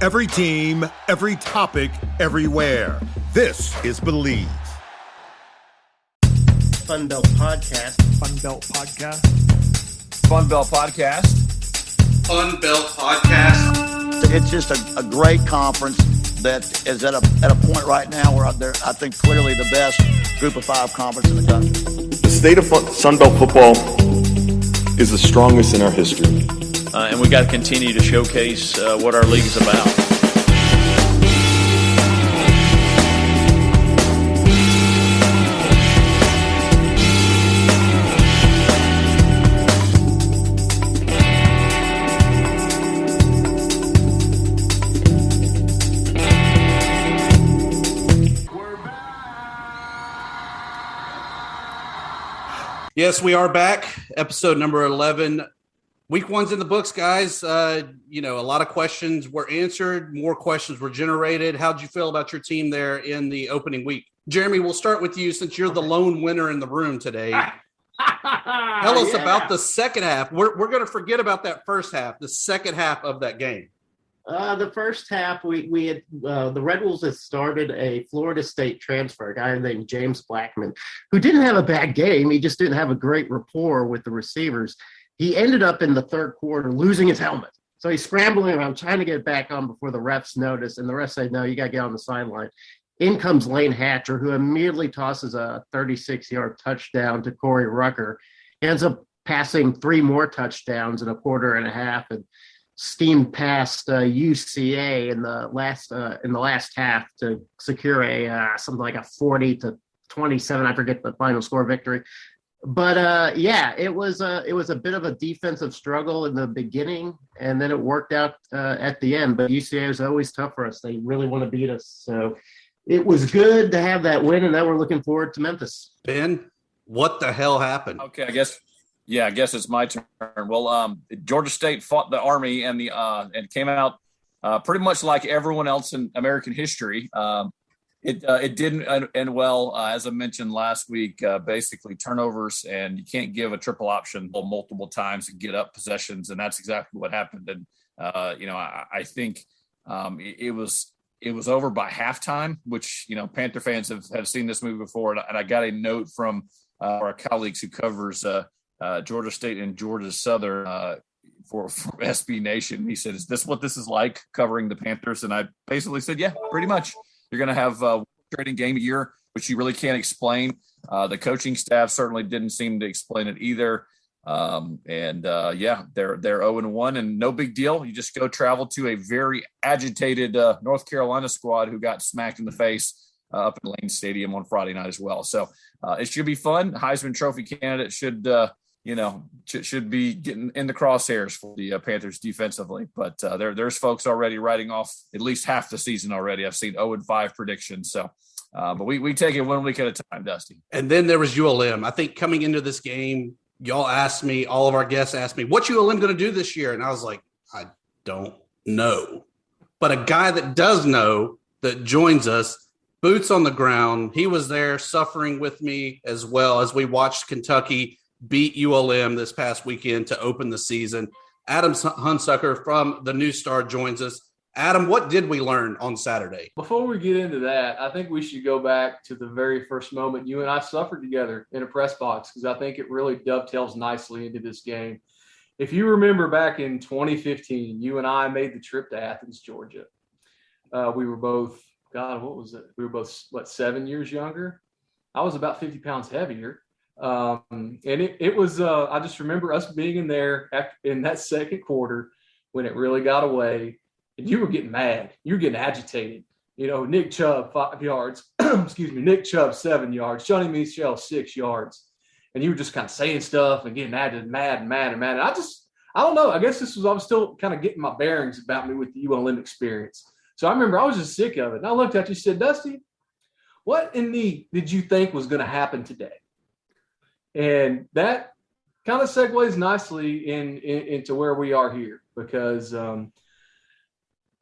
Every team, every topic, everywhere. This is Believe. FunBelt Podcast. FunBelt Podcast. FunBelt Podcast. FunBelt Podcast. It's just a great conference that is at a point right now where they're, I think, clearly the best group of five conference in the country. The state of Sunbelt football is the strongest in our history. And we got to continue to showcase what our league is about. Yes, we are back. Episode number 11. Week one's in the books, guys. A lot of questions were answered. More questions were generated. How'd you feel about your team there in the opening week? Jeremy, we'll start with you since you're the lone winner in the room today. Tell us about the second half. We're going to forget about that first half, the second half of that game. The first half, we had the Red Wolves had started a Florida State transfer, a guy named James Blackman, who didn't have a bad game. He just didn't have a great rapport with the receivers. He ended up in the third quarter losing his helmet. So he's scrambling around trying to get it back on before the refs notice, and the refs say, no, you got to get on the sideline. In comes Lane Hatcher, who immediately tosses a 36-yard touchdown to Corey Rucker. He ends up passing 3 more touchdowns in a quarter and a half and steamed past UCA in the last half to secure a something like a 40-27, I forget the final score, victory. But it was a bit of a defensive struggle in the beginning, and then it worked out at the end. But UCA is always tough for us; they really want to beat us. So it was good to have that win, and now we're looking forward to Memphis. Ben, what the hell happened? Okay, I guess it's my turn. Well, Georgia State fought the Army and came out pretty much like everyone else in American history. It didn't end well, as I mentioned last week. Basically, turnovers, and you can't give a triple option multiple times and get up possessions, and that's exactly what happened. And I think it was over by halftime, which Panther fans have seen this movie before. And I got a note from our colleagues who covers Georgia State and Georgia Southern for SB Nation. He said, "Is this what this is like covering the Panthers?" And I basically said, "Yeah, pretty much. You're going to have a trading game a year, which you really can't explain." The coaching staff certainly didn't seem to explain it either. They're 0-1 and no big deal. You just go travel to a very agitated North Carolina squad who got smacked in the face up in Lane Stadium on Friday night as well. So it should be fun. Heisman Trophy candidate should be getting in the crosshairs for the Panthers defensively. But there's folks already writing off at least half the season already. I've seen 0-5 predictions. So, but we take it 1 week at a time, Dusty. And then there was ULM. I think coming into this game, y'all asked me, all of our guests asked me, what's ULM going to do this year? And I was like, I don't know. But a guy that does know, that joins us, boots on the ground, he was there suffering with me as well as we watched Kentucky beat ULM this past weekend to open the season. Adam Hunsucker from the New Star joins us. Adam, what did we learn on Saturday? Before we get into that, I think we should go back to the very first moment you and I suffered together in a press box, because I think it really dovetails nicely into this game. If you remember back in 2015, you and I made the trip to Athens, Georgia. We were both, what was it? We were both, 7 years younger? I was about 50 pounds heavier. And it was, I just remember us being in there in that second quarter when it really got away, and you were getting mad. You were getting agitated. Nick Chubb, 5 yards. Nick Chubb, 7 yards. Johnny Michel, 6 yards. And you were just kind of saying stuff and getting mad. And I don't know. I guess I was still kind of getting my bearings about me with the ULM experience. So I remember I was just sick of it. And I looked at you and said, Dusty, what in the did you think was going to happen today? And that kind of segues nicely into where we are here, because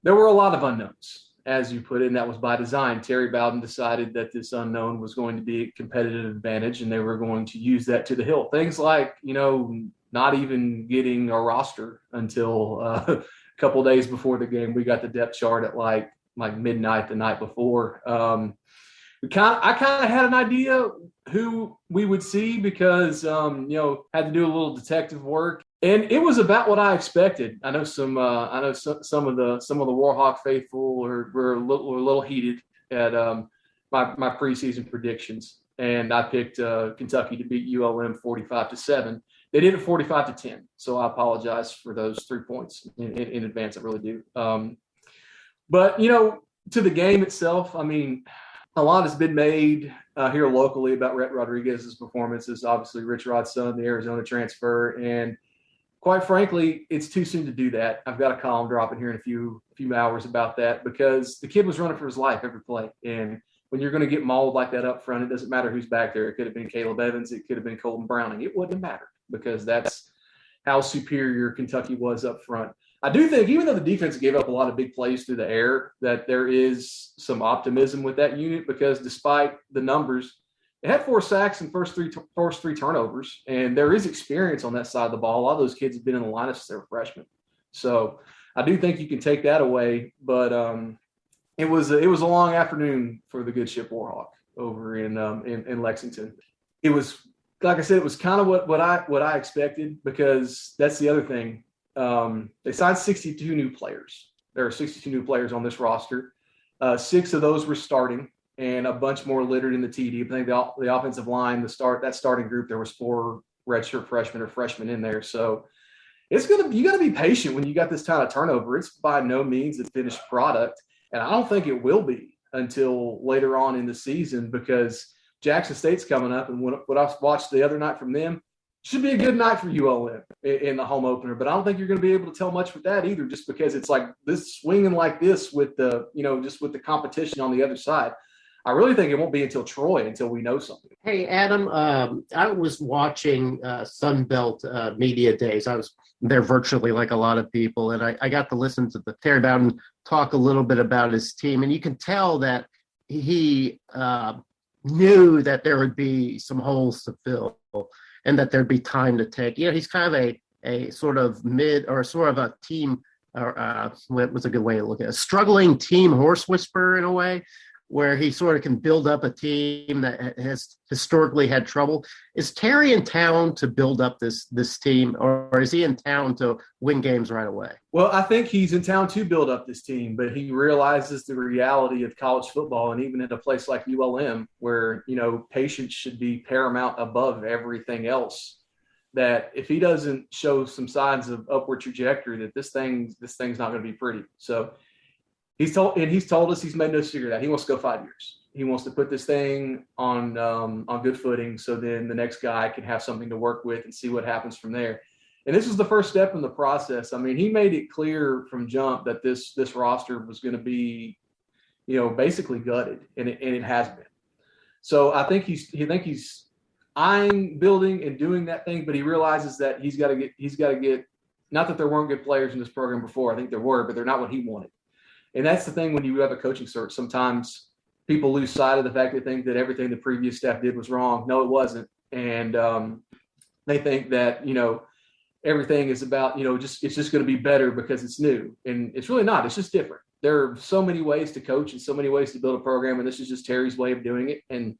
there were a lot of unknowns, as you put it, and that was by design. Terry Bowden decided that this unknown was going to be a competitive advantage, and they were going to use that to the hill. Things like, not even getting a roster until a couple days before the game. We got the depth chart at like midnight the night before. I kind of had an idea who we would see because, had to do a little detective work, and it was about what I expected. I know some of the Warhawk faithful were a little heated at my preseason predictions, and I picked Kentucky to beat ULM 45-7. They did it 45-10, so I apologize for those 3 points in advance. I really do. But to the game itself, I mean, a lot has been made here locally about Rhett Rodriguez's performances. Obviously, Rich Rod's son, the Arizona transfer, and quite frankly, it's too soon to do that. I've got a column dropping here in a few hours about that because the kid was running for his life every play, and when you're going to get mauled like that up front, it doesn't matter who's back there. It could have been Caleb Evans, it could have been Colton Browning. It wouldn't have mattered because that's how superior Kentucky was up front. I do think, even though the defense gave up a lot of big plays through the air, that there is some optimism with that unit because despite the numbers, it had 4 sacks and first three turnovers, and there is experience on that side of the ball. A lot of those kids have been in the lineup since they were freshmen. So I do think you can take that away, but it was a long afternoon for the good ship Warhawk over in Lexington. It was, like I said, it was kind of what I expected because that's the other thing. They signed 62 new players. There are 62 new players on this roster. 6 of those were starting, and a bunch more littered in the TD. I think the offensive line, that starting group, there was 4 redshirt freshmen or freshmen in there. So you got to be patient when you got this kind of turnover. It's by no means a finished product, and I don't think it will be until later on in the season because Jackson State's coming up, and what I watched the other night from them, should be a good night for ULM in the home opener, but I don't think you're going to be able to tell much with that either, just because it's like this swinging like this with just with the competition on the other side. I really think it won't be until Troy until we know something. Hey, Adam, I was watching FunBelt Media Days. I was there virtually like a lot of people, and I got to listen to the Terry Bowden talk a little bit about his team, and you can tell that he knew that there would be some holes to fill and that there'd be time to take. He's kind of a sort of a team, or what was a good way to look at it? A struggling team horse whisperer in a way, where he sort of can build up a team that has historically had trouble. Is Terry in town to build up this team, or is he in town to win games right away? Well, I think he's in town to build up this team, but he realizes the reality of college football, and even in a place like ULM, where patience should be paramount above everything else. That if he doesn't show some signs of upward trajectory, that this thing's not going to be pretty. So he's told us he's made no secret that he wants to go 5 years. He wants to put this thing on good footing, so then the next guy can have something to work with and see what happens from there. And this was the first step in the process. I mean, he made it clear from jump that this roster was going to be, basically gutted, and it has been. So I think he's eyeing building and doing that thing, but he realizes that he's got to get. Not that there weren't good players in this program before. I think there were, but they're not what he wanted. And that's the thing when you have a coaching search. Sometimes people lose sight of the fact they think that everything the previous staff did was wrong. No, it wasn't. And they think that, everything is about, it's just going to be better because it's new. And it's really not. It's just different. There are so many ways to coach and so many ways to build a program. And this is just Terry's way of doing it. And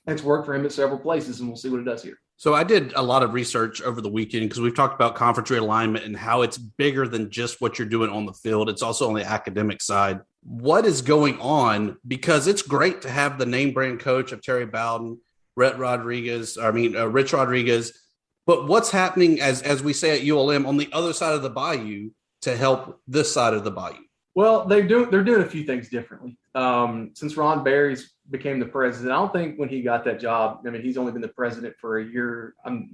it's worked for him at several places, and we'll see what it does here. So I did a lot of research over the weekend because we've talked about conference realignment and how it's bigger than just what you're doing on the field. It's also on the academic side. What is going on? Because it's great to have the name brand coach of Terry Bowden, Rich Rodriguez. But what's happening, as we say at ULM, on the other side of the bayou to help this side of the bayou? Well, they're doing a few things differently. Since Ron Barry's became the president, I don't think when he got that job, I mean, he's only been the president for a year. I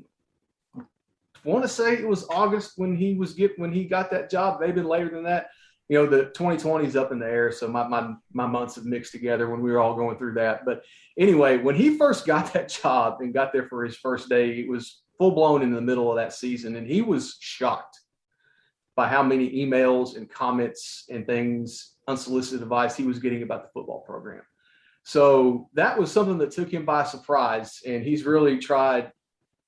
want to say it was August when he got that job, maybe later than that. The 2020 is up in the air, so my months have mixed together when we were all going through that. But anyway, when he first got that job and got there for his first day, it was full blown in the middle of that season, and he was shocked by how many emails and comments and things, unsolicited advice he was getting about the football program. So that was something that took him by surprise, and he's really tried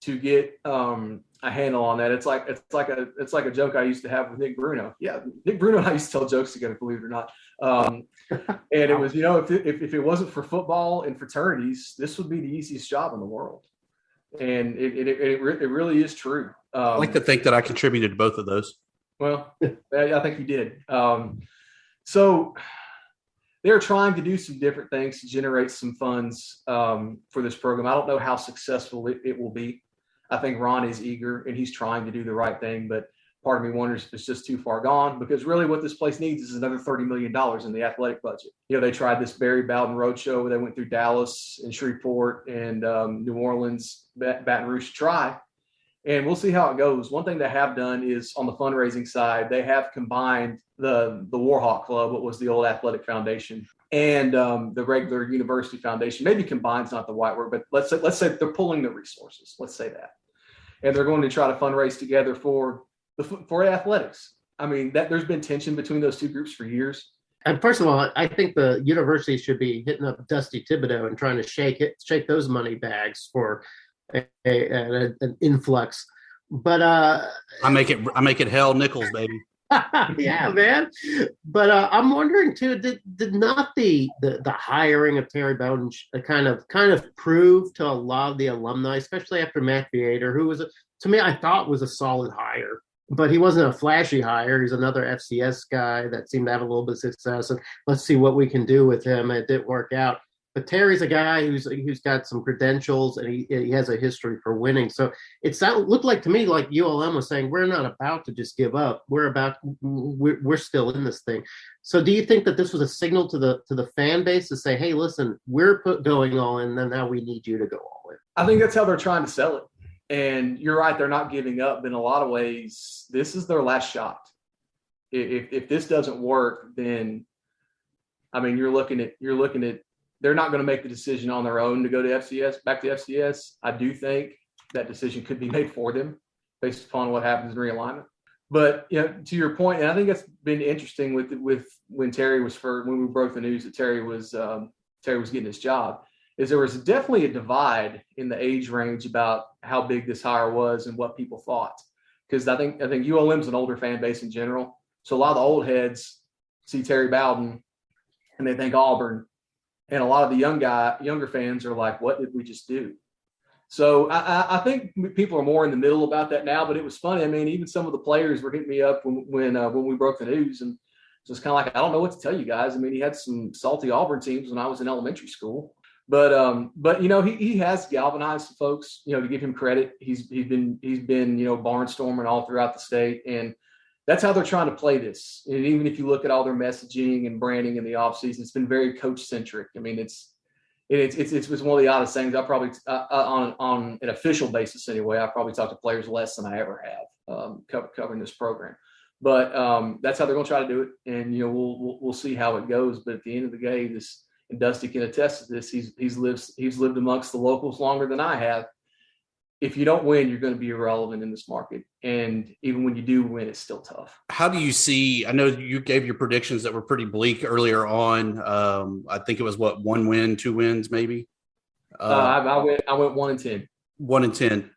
to get a handle on that. It's like a joke I used to have with Nick Bruno. Yeah, Nick Bruno and I used to tell jokes together, believe it or not. And it was, if it wasn't for football and fraternities, this would be the easiest job in the world. And it really is true. I like to think that I contributed to both of those. Well, I think you did. So they're trying to do some different things to generate some funds for this program. I don't know how successful it will be. I think Ron is eager and he's trying to do the right thing, but part of me wonders if it's just too far gone, because really what this place needs is another $30 million in the athletic budget. They tried this Terry Bowden roadshow where they went through Dallas and Shreveport and New Orleans, Baton Rouge to try. And we'll see how it goes. One thing they have done is on the fundraising side, they have combined the Warhawk Club, what was the old athletic foundation, and the regular university foundation. Maybe combined's not the right word, but let's say they're pulling the resources. Let's say that. And they're going to try to fundraise together for athletics. I mean, there's been tension between those two groups for years. And first of all, I think the university should be hitting up Dusty Thibodeau and trying to shake those money bags for an influx. But I make it hell nickels, baby. Yeah, man. But I'm wondering too, did not the hiring of Terry Bowden kind of prove to a lot of the alumni, especially after Matt Vietor, who was to me I thought was a solid hire, but he wasn't a flashy hire. He's another FCS guy that seemed to have a little bit of success, and let's see what we can do with him. It didn't work out. But Terry's a guy who's got some credentials, and he has a history for winning. So looked like to me like ULM was saying, we're not about to just give up. We're still in this thing. So do you think that this was a signal to the fan base to say, hey, listen, we're going all in, and now we need you to go all in? I think that's how they're trying to sell it. And you're right, they're not giving up. In a lot of ways, this is their last shot. If this doesn't work, then I mean you're looking at they're not going to make the decision on their own to go to back to FCS. I do think that decision could be made for them based upon what happens in realignment. But to your point, and I think that's been interesting with when when we broke the news that Terry was getting his job, is there was definitely a divide in the age range about how big this hire was and what people thought. Because I think ULM's an older fan base in general, so a lot of the old heads see Terry Bowden and they think Auburn. And a lot of the younger fans are like, what did we just do? So I think people are more in the middle about that now, but it was funny. I mean, even some of the players were hitting me up when we broke the news, and so it's kind of like, I don't know what to tell you guys. I mean, he had some salty Auburn teams when I was in elementary school, but he has galvanized folks, to give him credit. He's been barnstorming all throughout the state, and that's how they're trying to play this. And even if you look at all their messaging and branding in the offseason, it's been very coach centric. I mean, it's one of the oddest things. I probably on an official basis anyway, I probably talk to players less than I ever have covering this program. But that's how they're going to try to do it, and we'll see how it goes. But at the end of the day, and Dusty can attest to this. He's lived amongst the locals longer than I have. If you don't win, you're going to be irrelevant in this market. And even when you do win, it's still tough. How do you see, I know you gave your predictions that were pretty bleak earlier on. I think it was 1 win, 2 wins, maybe. I went 1-10. 1-10.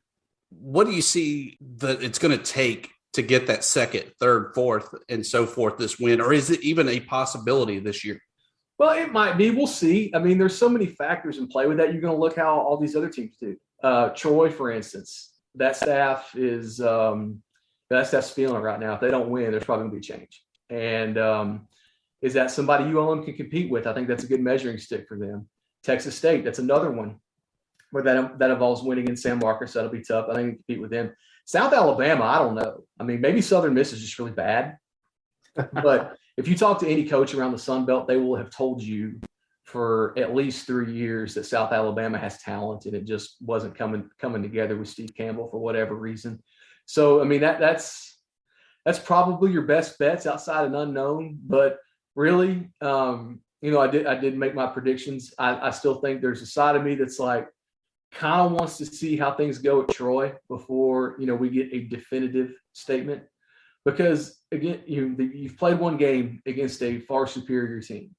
What do you see that it's going to take to get that second, third, fourth, and so forth this win? Or is it even a possibility this year? Well, it might be. We'll see. I mean, there's so many factors in play with that. You're going to look how all these other teams do. Troy, for instance, that staff's feeling it right now. If they don't win, there's probably going to be a change. And is that somebody ULM can compete with? I think that's a good measuring stick for them. Texas State, that's another one where that involves winning in San Marcos. That'll be tough. I think we can compete with them. South Alabama, I don't know. I mean, maybe Southern Miss is just really bad. But if you talk to any coach around the Sun Belt, they will have told you for at least 3 years that South Alabama has talent, and it just wasn't coming together with Steve Campbell for whatever reason. So, I mean, that's probably your best bets outside an unknown. But really, I did make my predictions. I still think there's a side of me that's like kind of wants to see how things go at Troy before, we get a definitive statement. Because, again, you've played one game against a far superior team.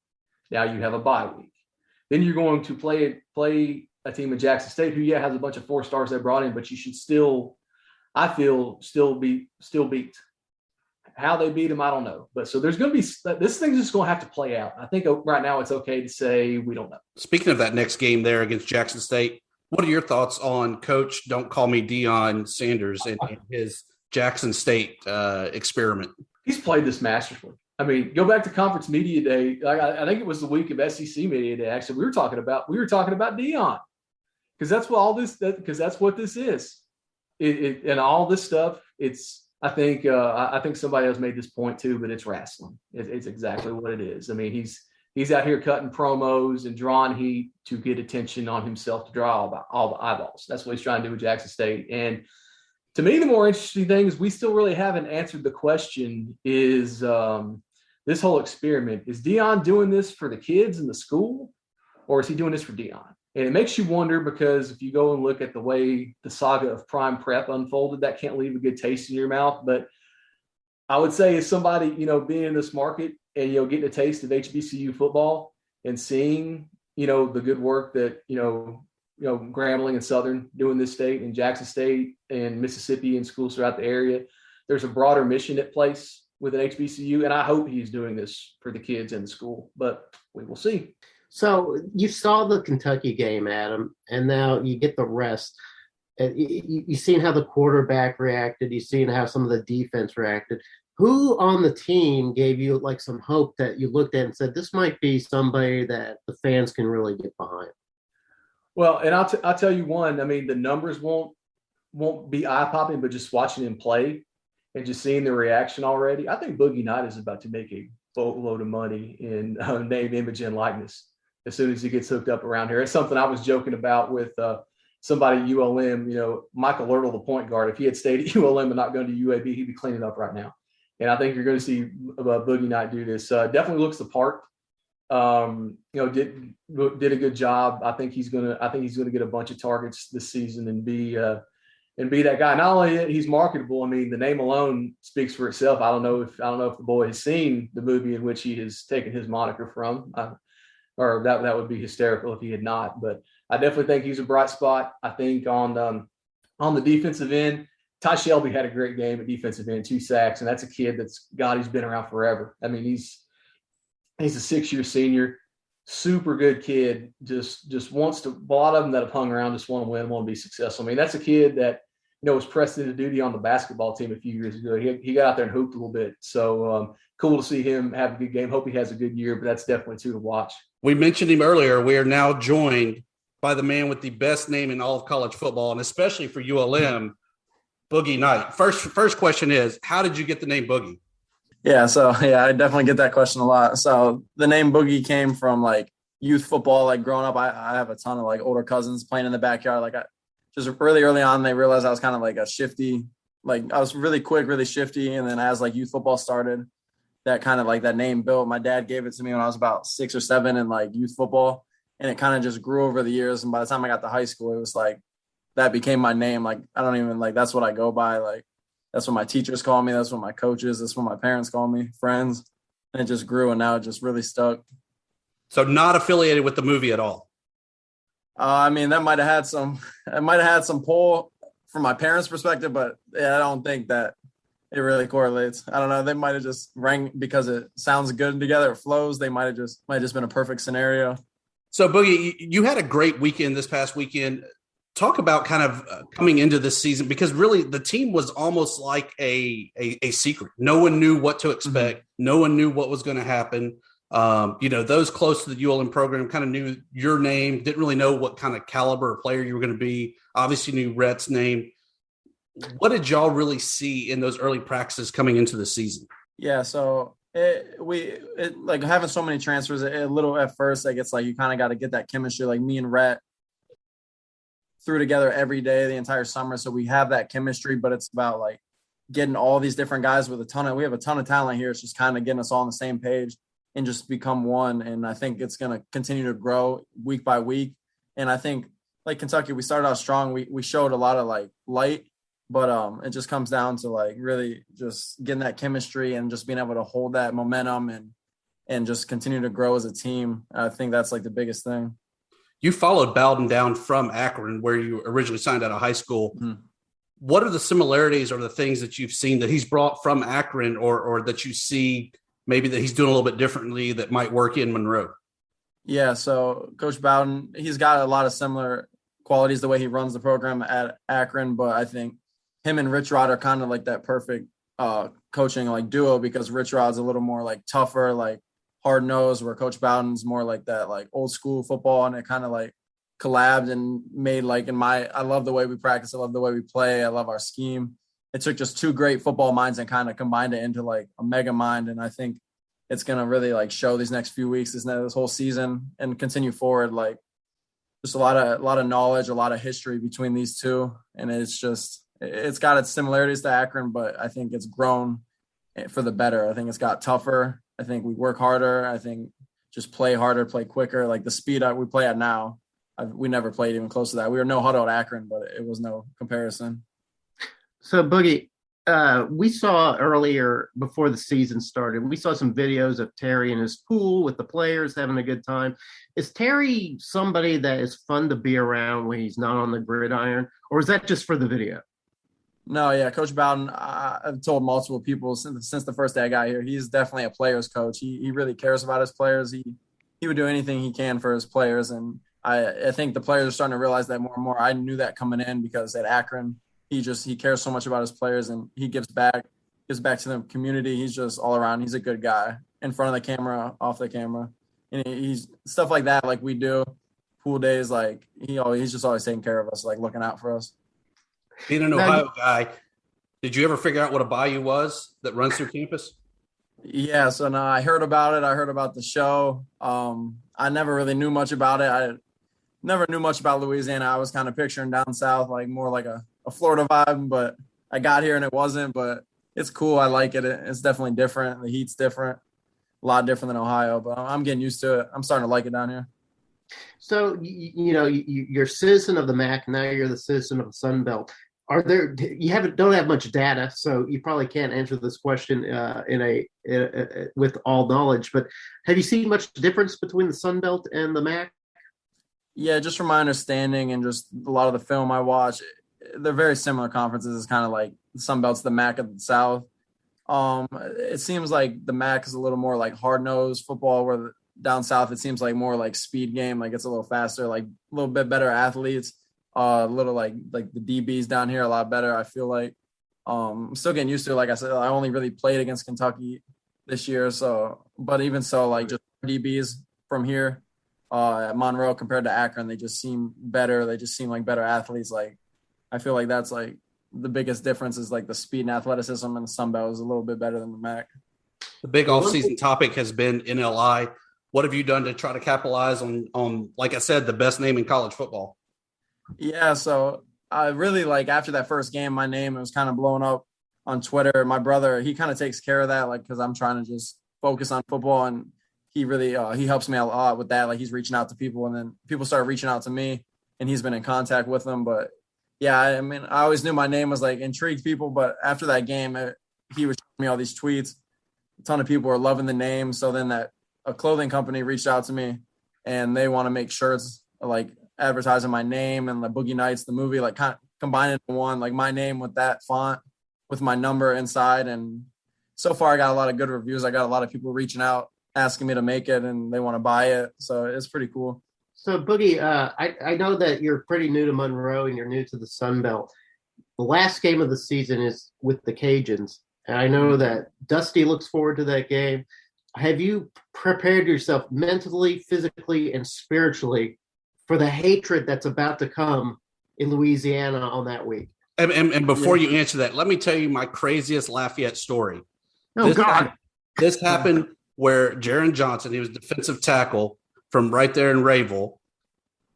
Now you have a bye week. Then you're going to play a team in Jackson State who, has a bunch of 4 stars they brought in, but you should still, I feel, still beat. How they beat them, I don't know. But so there's going to be – this thing's just going to have to play out. I think right now it's okay to say we don't know. Speaking of that next game there against Jackson State, what are your thoughts on Coach Don't Call Me Deion Sanders and his Jackson State experiment? He's played this masterfully. I mean, go back to Conference Media Day. I think it was the week of SEC Media Day. Actually, we were talking about Deion because that's what all this. Because that's what this is. And all this stuff. It's. I think somebody else made this point too, but it's wrestling. It's exactly what it is. I mean, he's out here cutting promos and drawing heat to get attention on himself to draw all the eyeballs. That's what he's trying to do with Jackson State. And to me, the more interesting thing is we still really haven't answered the question: is this whole experiment, is Deion doing this for the kids in the school, or is he doing this for Deion? And it makes you wonder, because if you go and look at the way the saga of Prime Prep unfolded, that can't leave a good taste in your mouth. But I would say, as somebody, being in this market and, getting a taste of HBCU football and seeing, the good work that, Grambling and Southern do in this state, and Jackson State and Mississippi and schools throughout the area, there's a broader mission at place with an HBCU. And I hope he's doing this for the kids in the school, but we will see. So you saw the Kentucky game, Adam, and now you get the rest. You've seen how the quarterback reacted. You've seen how some of the defense reacted. Who on the team gave you like some hope that you looked at and said, this might be somebody that the fans can really get behind? Well, and I'll tell you one. I mean, the numbers won't be eye-popping, but just watching him play and just seeing the reaction already, I think Boogie Knight is about to make a boatload of money in name, image, and likeness as soon as he gets hooked up around here. It's something I was joking about with somebody at ULM. Michael Lertle, the point guard, if he had stayed at ULM and not gone to UAB, he'd be cleaning up right now. And I think you're going to see Boogie Knight do this. Definitely looks the part. Did a good job. I think he's going to get a bunch of targets this season and be that guy. Not only that, he's marketable. I mean, the name alone speaks for itself. I don't know if the boy has seen the movie in which he has taken his moniker from, or that would be hysterical if he had not. But I definitely think he's a bright spot. I think on the defensive end, Ty Shelby had a great game at defensive end, 2 sacks, and that's a kid he's been around forever. I mean, he's a 6-year senior, super good kid. Just wants to. A lot of them that have hung around just want to win, want to be successful. I mean, that's a kid that was pressed into duty on the basketball team a few years ago. He got out there and hooped a little bit. So cool to see him have a good game. Hope he has a good year, but that's definitely 2 to watch. We mentioned him earlier. We are now joined by the man with the best name in all of college football, and especially for ULM, Boogie Knight. First question is, how did you get the name Boogie? Yeah, I definitely get that question a lot. So the name Boogie came from like youth football. Like growing up, I have a ton of like older cousins playing in the backyard. Like just really early on, they realized I was kind of like a shifty. Like I was really quick, really shifty, and then as like youth football started, that kind of like that name built. My dad gave it to me when I was about 6 or 7 in like youth football, and it kind of just grew over the years. And by the time I got to high school, it was like that became my name. Like I don't even like that's what I go by. Like that's what my teachers call me. That's what my coaches. That's what my parents call me. Friends, and it just grew, and now it just really stuck. So not affiliated with the movie at all. I mean, that might have had some. It might have had some pull from my parents' perspective, but yeah, I don't think that it really correlates. I don't know. They might have just rang because it sounds good together. It flows. They might have just been a perfect scenario. So Boogie, you had a great weekend this past weekend. Talk about kind of coming into this season, because really the team was almost like a secret. No one knew what to expect. Mm-hmm. No one knew what was going to happen. Those close to the ULM program kind of knew your name, didn't really know what kind of caliber of player you were going to be. Obviously knew Rhett's name. What did y'all really see in those early practices coming into the season? Yeah, so it like having so many transfers, a little at first, like it's like you kind of got to get that chemistry. Like me and Rhett threw together every day the entire summer, so we have that chemistry. But it's about like getting all these different guys with we have a ton of talent here. It's just kind of getting us all on the same page and just become one. And I think it's going to continue to grow week by week. And I think like Kentucky, we started out strong. We showed a lot of like light, but it just comes down to like really just getting that chemistry and just being able to hold that momentum and just continue to grow as a team. I think that's like the biggest thing. You followed Bowden down from Akron, where you originally signed out of high school. Mm-hmm. What are the similarities or the things that you've seen that he's brought from Akron or that you see maybe that he's doing a little bit differently that might work in Monroe? Yeah, so Coach Bowden, he's got a lot of similar qualities the way he runs the program at Akron, but I think him and Rich Rod are kind of like that perfect coaching like duo, because Rich Rod's a little more like tougher, like hard nosed, where Coach Bowden's more like that like old school football, and it kind of like collabed and made like I love the way we practice, I love the way we play, I love our scheme. It took just two great football minds and kind of combined it into like a mega mind, and I think it's going to really like show these next few weeks, this whole season, and continue forward. Like just a lot of knowledge, a lot of history between these two. And it's got its similarities to Akron, but I think it's grown for the better. I think it's got tougher. I think we work harder. I think just play harder, play quicker. Like the speed we play at now, we never played even close to that. We were no huddle at Akron, but it was no comparison. So Boogie, we saw earlier before the season started, we saw some videos of Terry in his pool with the players having a good time. Is Terry somebody that is fun to be around when he's not on the gridiron, or is that just for the video? No, yeah, Coach Bowden, I've told multiple people since the first day I got here, he's definitely a player's coach. He really cares about his players. He would do anything he can for his players, and I think the players are starting to realize that more and more. I knew that coming in because at Akron, he cares so much about his players, and he gives back to the community. He's just all around. He's a good guy in front of the camera, off the camera. And he's stuff like that, like we do, pool days, like he's just always taking care of us, like looking out for us. Being an Ohio guy, did you ever figure out what a bayou was that runs through campus? Yeah, so no, I heard about it. I heard about the show. I never really knew much about it. I never knew much about Louisiana. I was kind of picturing down south, like more like a Florida vibe, but I got here and it wasn't, but it's cool. I like it. It's definitely different. The heat's different, a lot different than Ohio, but I'm getting used to it. I'm starting to like it down here. So, you're a citizen of the MAC. Now you're the citizen of the Sun Belt. Don't have much data, so you probably can't answer this question with all knowledge, but have you seen much difference between the Sun Belt and the MAC? Yeah, just from my understanding and just a lot of the film I watch, they're very similar conferences. It's kind of like the Sun Belt's the MAC of the South. It seems like the MAC is a little more like hard-nosed football, where down south it seems like more like speed game, like it's a little faster, like a little bit better athletes, a little like the DBs down here a lot better, I feel like. I'm still getting used to it. Like I said, I only really played against Kentucky this year, but even so, like just DBs from here at Monroe compared to Akron, they just seem better. They just seem like better athletes. Like I feel like that's like the biggest difference is like the speed and athleticism, and the Sun Belt is a little bit better than the MAC. The big offseason topic has been NLI. What have you done to try to capitalize on, like I said, the best name in college football? Yeah, so I really like after that first game, my name was kind of blowing up on Twitter. My brother, he kind of takes care of that, like because I'm trying to just focus on football, and he really he helps me a lot with that. Like he's reaching out to people, and then people start reaching out to me, and he's been in contact with them. But yeah, I mean, I always knew my name was like intrigued people, but after that game, he was showing me all these tweets. A ton of people were loving the name. So then a clothing company reached out to me, and they want to make shirts like advertising my name and the Boogie Nights, the movie, like kind of combine it in one, like my name with that font with my number inside. And so far I got a lot of good reviews. I got a lot of people reaching out, asking me to make it, and they want to buy it. So it's pretty cool. So Boogie, I know that you're pretty new to Monroe and you're new to the Sun Belt. The last game of the season is with the Cajuns. And I know that Dusty looks forward to that game. Have you prepared yourself mentally, physically, and spiritually for the hatred that's about to come in Louisiana on that week? And before you answer that, let me tell you my craziest Lafayette story. Oh, God. This happened where Jaron Johnson, he was defensive tackle from right there in Rayville.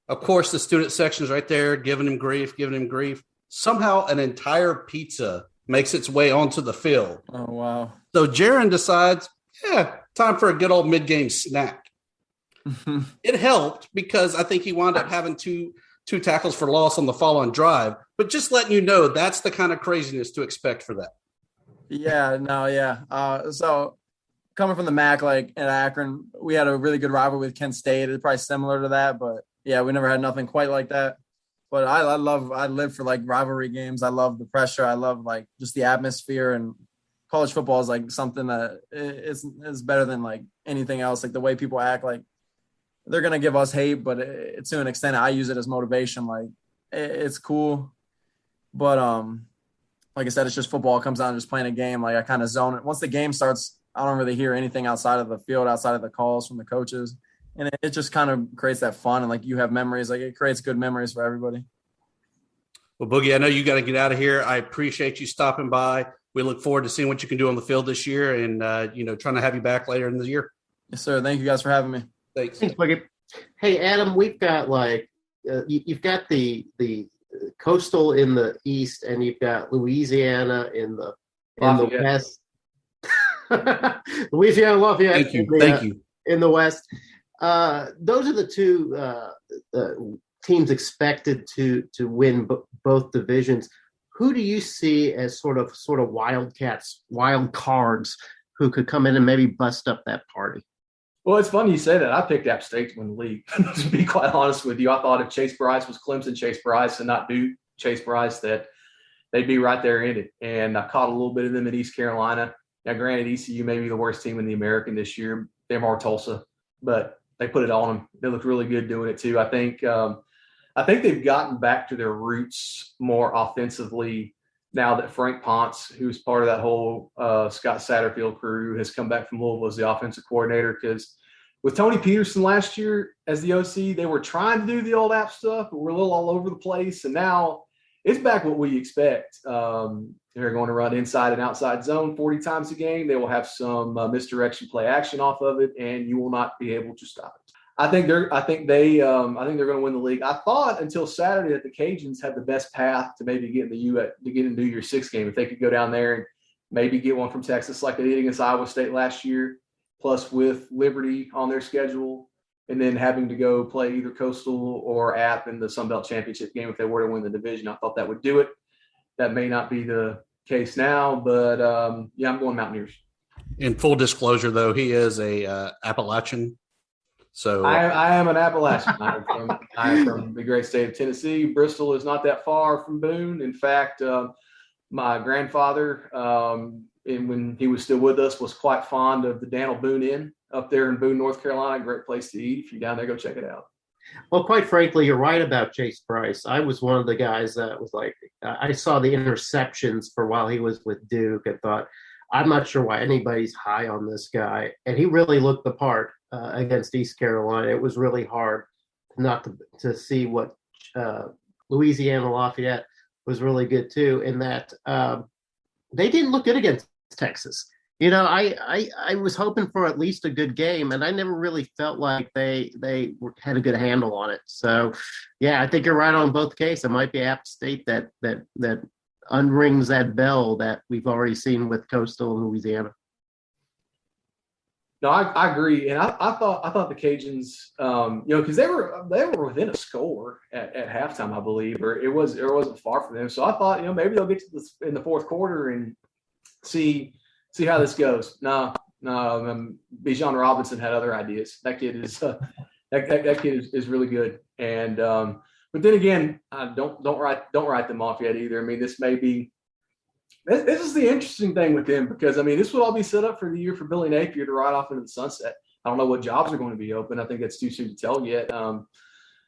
Of course, the student section's right there giving him grief. Somehow an entire pizza makes its way onto the field. Oh, wow. So Jaron decides, time for a good old mid-game snack. It helped because I think he wound up having two tackles for loss on the following drive. But just letting you know, that's the kind of craziness to expect for that. So coming from the MAC, like at Akron, we had a really good rivalry with Kent State. It's probably similar to that, but yeah, we never had nothing quite like that. But I live for like rivalry games. I love the pressure. I love like just the atmosphere, and college football is like something that is better than like anything else. Like the way people act, like they're going to give us hate, but to an extent, I use it as motivation. Like it's cool. But like I said, it's just football. It comes down to just playing a game. Like I kind of zone it. Once the game starts, I don't really hear anything outside of the field, outside of the calls from the coaches. And it just kind of creates that fun. And like you have memories, like it creates good memories for everybody. Well, Boogie, I know you got to get out of here. I appreciate you stopping by. We look forward to seeing what you can do on the field this year and, trying to have you back later in the year. Yes, sir. Thank you guys for having me. Thanks. Thanks, Boogie. Hey, Adam, we've got you've got the coastal in the east, and you've got Louisiana in the west. Louisiana, Lafayette. Thank you. In the west. Those are the two teams expected to win both divisions. Who do you see as sort of wild cards who could come in and maybe bust up that party? Well, it's funny you say that. I picked App State to win the league. To be quite honest with you, I thought if Chase Bryce was Clemson Chase Bryce and not Duke Chase Bryce, that they'd be right there in it. And I caught a little bit of them at East Carolina. Now, granted, ECU may be the worst team in the American this year. They're more Tulsa, but they put it on them. They looked really good doing it too. I think they've gotten back to their roots more offensively now that Frank Ponce, who's part of that whole Scott Satterfield crew, has come back from Louisville as the offensive coordinator. Because with Tony Peterson last year as the OC, they were trying to do the old App stuff, but we're a little all over the place. And now it's back what we expect. They're going to run inside and outside zone 40 times a game. They will have some misdirection play action off of it, and you will not be able to stop it. I think they're going to win the league. I thought until Saturday that the Cajuns had the best path to maybe get in the New Year's Six game. If they could go down there and maybe get one from Texas like they did against Iowa State last year, plus with Liberty on their schedule, and then having to go play either Coastal or App in the FunBelt Championship game if they were to win the division. I thought that would do it. That may not be the case now, but I'm going Mountaineers. In full disclosure, though, he is a Appalachian. So I am an Appalachian. I'm from the great state of Tennessee. Bristol is not that far from Boone. In fact, my grandfather, when he was still with us, was quite fond of the Daniel Boone Inn up there in Boone, North Carolina. Great place to eat. If you're down there, go check it out. Well, quite frankly, you're right about Chase Bryce. I was one of the guys that was like, I saw the interceptions for while he was with Duke and thought, I'm not sure why anybody's high on this guy. And he really looked the part against East Carolina. It was really hard not to see what Louisiana Lafayette was really good too, in that they didn't look good against Texas. I was hoping for at least a good game, and I never really felt like they had a good handle on it. So, yeah, I think you're right on both cases. It might be App State that unrings that bell that we've already seen with Coastal and Louisiana. No, I agree, and I thought the Cajuns, because they were within a score at halftime, I believe, or it wasn't far from them. So I thought, maybe they'll get to this in the fourth quarter and see how this goes. No, Bijan Robinson had other ideas. That kid is that kid is really good, and but then again, don't write them off yet either. I mean, this is the interesting thing with them, because this would all be set up for the year for Billy Napier to ride off into the sunset. I don't know what jobs are going to be open. I think that's too soon to tell yet,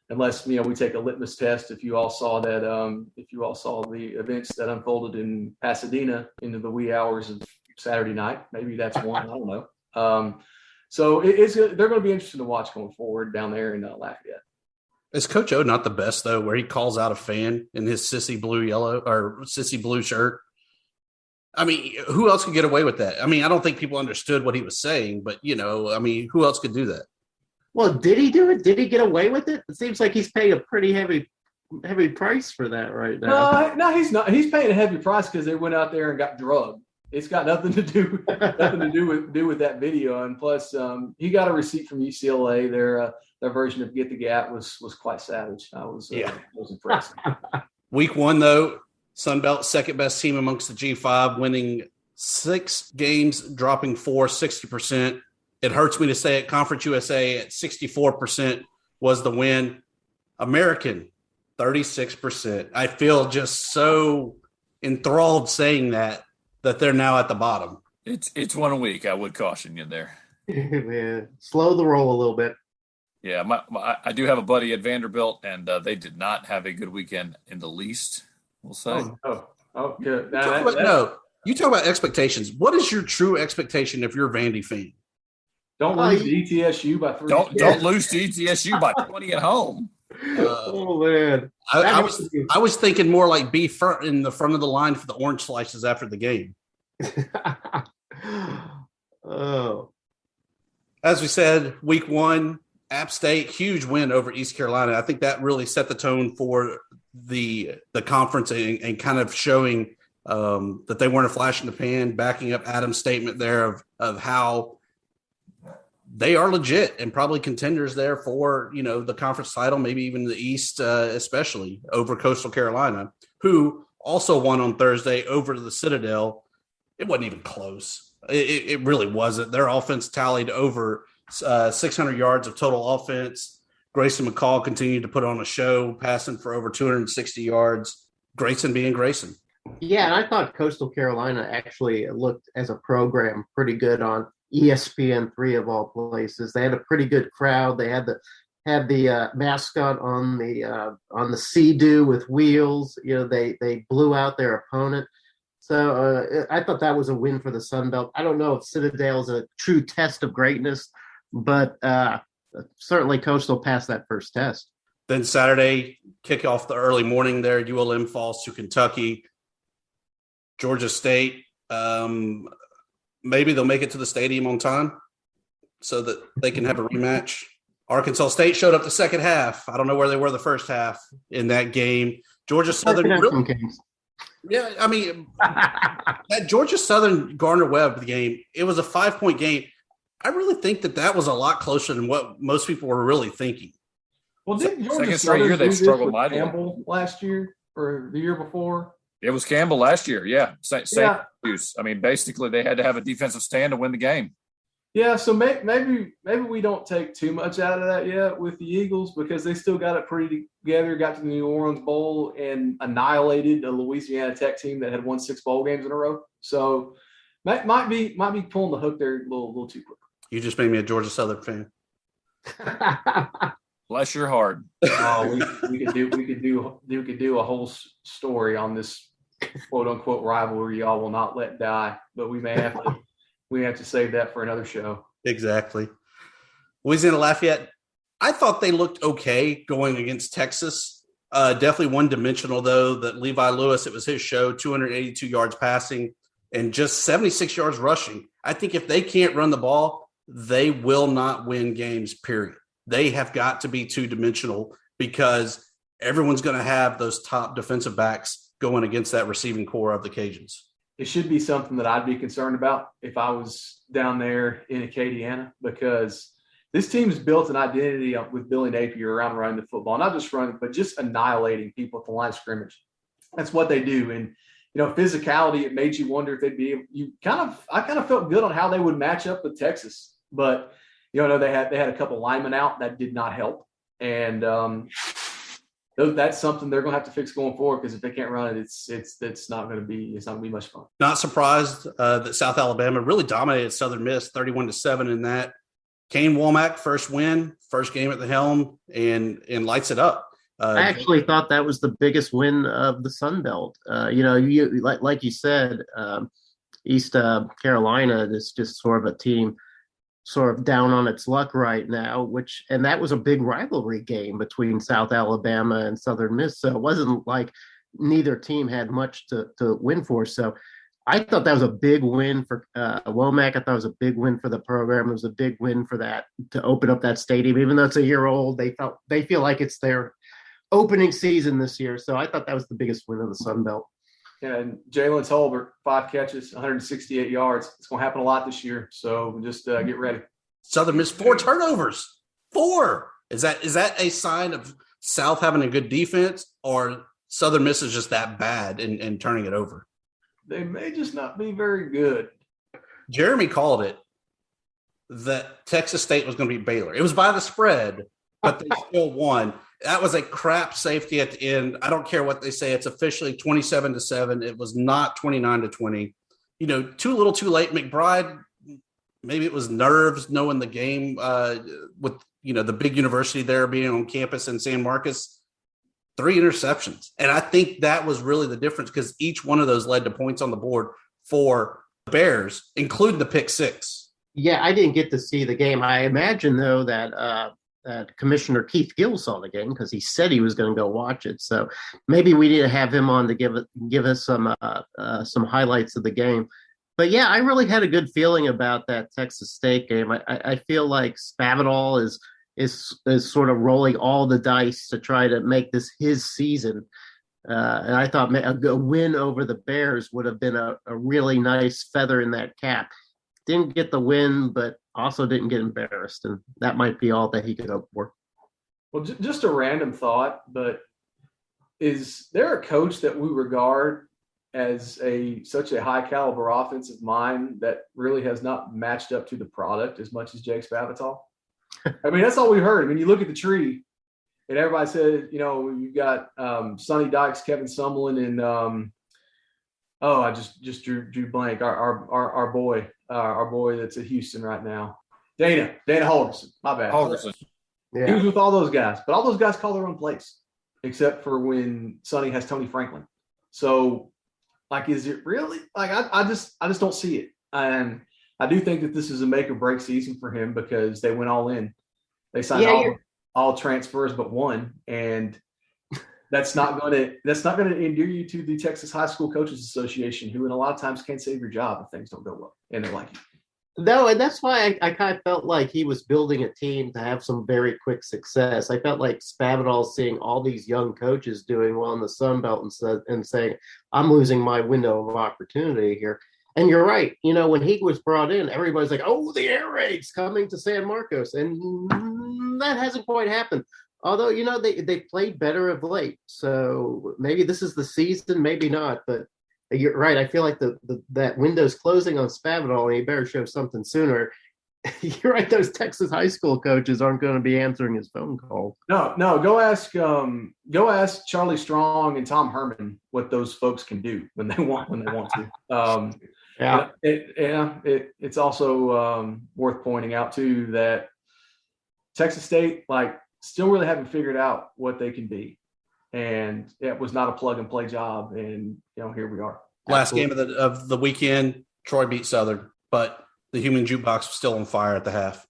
unless we take a litmus test. If you all saw that, if you all saw the events that unfolded in Pasadena into the wee hours of Saturday night, maybe that's one. I don't know. So they're going to be interesting to watch going forward down there in Lafayette. Is Coach O not the best though, where he calls out a fan in his sissy blue shirt? Who else could get away with that? I don't think people understood what he was saying, but who else could do that? Well, did he do it? Did he get away with it? It seems like he's paying a pretty heavy price for that right now. No, he's not. He's paying a heavy price because they went out there and got drugged. It's got nothing to do with that video. And plus, he got a receipt from UCLA. Their version of Get the Gap was quite savage. I was impressed. Week 1 though, FunBelt second best team amongst the G5, winning 6 games, dropping 4, 60%. It hurts me to say it. Conference USA at 64% was the win. American, 36%. I feel just so enthralled saying that they're now at the bottom. It's 1 week. I would caution you there. Man, slow the roll a little bit. Yeah, I do have a buddy at Vanderbilt, and they did not have a good weekend in the least, we'll say. Oh, good. You talk about expectations. What is your true expectation if you're a Vandy fan? Don't lose to ETSU by 3. Don't lose to ETSU by 20 at home. Oh, man. I was thinking more like be in the front of the line for the orange slices after the game. Oh. As we said, week 1, App State, huge win over East Carolina. I think that really set the tone for the conference and kind of showing that they weren't a flash in the pan, backing up Adam's statement there of how they are legit and probably contenders there for, the conference title, maybe even the East, especially over Coastal Carolina, who also won on Thursday over the Citadel. It wasn't even close. It really wasn't. Their offense tallied over 600 yards of total offense. Grayson McCall continued to put on a show, passing for over 260 yards. Grayson being Grayson. Yeah, and I thought Coastal Carolina actually looked as a program pretty good on ESPN3 of all places. They had a pretty good crowd. They had the mascot on the Sea-Doo with wheels. They blew out their opponent. So I thought that was a win for the Sun Belt. I don't know if Citadel is a true test of greatness, but certainly Coastal passed that first test. Then Saturday, kick off the early morning there. ULM falls to Kentucky. Georgia State, maybe they'll make it to the stadium on time so that they can have a rematch. Arkansas State showed up the second half. I don't know where they were the first half in that game. Georgia Southern really, yeah, I mean, that Georgia Southern Gardner-Webb game, it was a 5-point game. I really think that was a lot closer than what most people were really thinking. Well, didn't Georgia second straight year they struggled mightily. Campbell last year or the year before? It was Campbell last year, yeah. Same use. I mean, basically they had to have a defensive stand to win the game. Yeah, so maybe we don't take too much out of that yet with the Eagles because they still got it pretty together, got to the New Orleans Bowl and annihilated a Louisiana Tech team that had won 6 bowl games in a row. So might be pulling the hook there a little too quick. You just made me a Georgia Southern fan. Bless your heart. Oh, we could do a whole story on this quote unquote rivalry y'all will not let die, but we have to save that for another show. Exactly. Louisiana Lafayette, I thought they looked okay going against Texas. Definitely one-dimensional, though, that Levi Lewis, it was his show, 282 yards passing and just 76 yards rushing. I think if they can't run the ball, they will not win games, period. They have got to be two-dimensional because everyone's going to have those top defensive backs going against that receiving core of the Cajuns. It should be something that I'd be concerned about if I was down there in Acadiana, because this team's built an identity with Billy Napier around running the football, not just running, but just annihilating people at the line of scrimmage. That's what they do. And, physicality, it made you wonder if they'd be able – I kind of felt good on how they would match up with Texas. But, they had a couple linemen out. That did not help. And that's something they're going to have to fix going forward, because if they can't run it, it's not going to be much fun. Not surprised that South Alabama really dominated Southern Miss 31-7 in that. Kane Womack, first win, first game at the helm, and lights it up. I actually thought that was the biggest win of the Sun Belt. You like you said, East Carolina is just sort of a team sort of down on its luck right now, and that was a big rivalry game between South Alabama and Southern Miss. So it wasn't like neither team had much to win for. So I thought that was a big win for Womack. I thought it was a big win for the program. It was a big win for that, to open up that stadium. Even though it's a year old, they feel like it's their opening season this year. So I thought that was the biggest win of the Sun Belt. And Jalen Tolbert, 5 catches, 168 yards. It's going to happen a lot this year. So just get ready. Southern Miss 4 turnovers. 4. Is that a sign of South having a good defense, or Southern Miss is just that bad and turning it over? They may just not be very good. Jeremy called it that Texas State was going to beat Baylor. It was by the spread, but they still won. That was a crap safety at the end. I don't care what they say. It's officially 27-7. It was not 29-20. Too little too late. McBride, maybe it was nerves knowing the game with, the big university there being on campus in San Marcos, 3 interceptions. And I think that was really the difference because each one of those led to points on the board for the Bears, including the pick 6. Yeah, I didn't get to see the game. I imagine, though, that Commissioner Keith Gill saw the game because he said he was going to go watch it. So maybe we need to have him on to give us some highlights of the game. But yeah, I really had a good feeling about that Texas State game. I feel like Spavital is sort of rolling all the dice to try to make this his season. And I thought a win over the Bears would have been a really nice feather in that cap. Didn't get the win, but also didn't get embarrassed. And that might be all that he could hope for. Well, just a random thought, but is there a coach that we regard as such a high caliber offensive mind that really has not matched up to the product as much as Jake Spavital? I mean, that's all we heard. I mean, you look at the tree and everybody said, you've got Sonny Dykes, Kevin Sumlin, and I just drew blank. Our boy that's at Houston right now. Dana Holgerson. My bad. Holgerson. Yeah. He was with all those guys, but all those guys call their own plays, except for when Sonny has Tony Franklin. So, is it really I just don't see it. And I do think that this is a make or break season for him because they went all in. They signed all transfers but one, and that's not going to endear you to the Texas High School Coaches Association, who in a lot of times can't save your job if things don't go well, and they're like you. No, and that's why I kind of felt like he was building a team to have some very quick success. I felt like Spavital seeing all these young coaches doing well in the Sun Belt and saying, I'm losing my window of opportunity here. And you're right. When he was brought in, everybody's like, oh, the air raid's coming to San Marcos. And that hasn't quite happened. Although, they played better of late. So maybe this is the season, maybe not. But you're right. I feel like that window's closing on Spavital, and he better show something sooner. You're right. Those Texas high school coaches aren't going to be answering his phone call. No. Go ask Charlie Strong and Tom Herman what those folks can do when they want to. Yeah. It's also worth pointing out too that Texas State still really haven't figured out what they can be, and it was not a plug and play job. And here we are. Last game of the weekend, Troy beat Southern, but the human jukebox was still on fire at the half.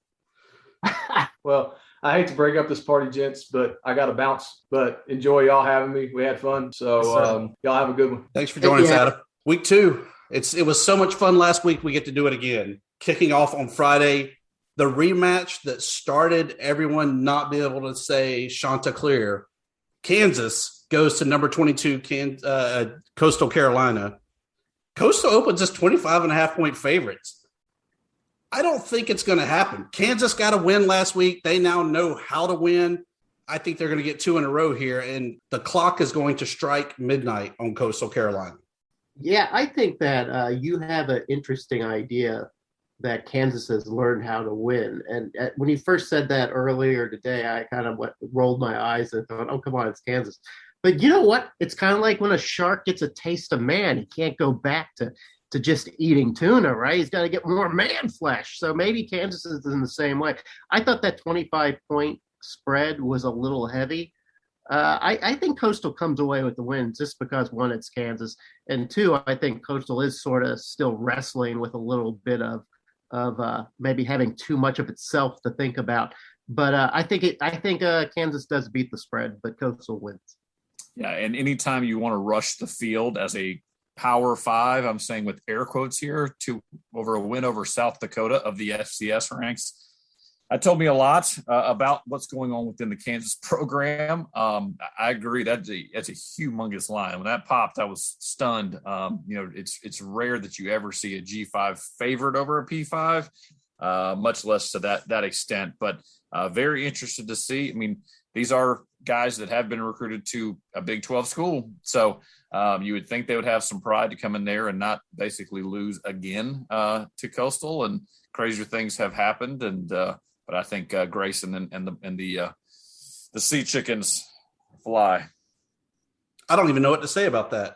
Well, I hate to break up this party, gents, but I got to bounce. But enjoy y'all having me. We had fun, so y'all have a good one. Thanks for joining us, Adam. Week 2. It was so much fun last week. We get to do it again. Kicking off on Friday, the rematch that started everyone not being able to say Chanticleer. Kansas goes to number 22, Coastal Carolina. Coastal opens as 25.5-point favorites. I don't think it's going to happen. Kansas got a win last week. They now know how to win. I think they're going to get 2 in a row here, and the clock is going to strike midnight on Coastal Carolina. Yeah, I think that you have an interesting idea that Kansas has learned how to win. And when you first said that earlier today, I kind of rolled my eyes and thought, oh, come on, it's Kansas. But you know what? It's kind of like when a shark gets a taste of man. He can't go back to just eating tuna, right? He's got to get more man flesh. So maybe Kansas is in the same way. I thought that 25-point spread was a little heavy. I think Coastal comes away with the win just because, 1, it's Kansas, and 2, I think Coastal is sort of still wrestling with a little bit of maybe having too much of itself to think about. But I think Kansas does beat the spread, but Coastal wins. Yeah, and anytime you want to rush the field as a Power 5, I'm saying with air quotes here, to over a win over South Dakota of the FCS ranks. That told me a lot about what's going on within the Kansas program. I agree. That's a humongous line. When that popped, I was stunned. It's rare that you ever see a G5 favored over a P5, much less to that extent. But very interested to see. I mean, these are guys that have been recruited to a Big 12 school. So you would think they would have some pride to come in there and not basically lose again to Coastal. And crazier things have happened. And but I think Grayson and the the sea chickens fly. I don't even know what to say about that.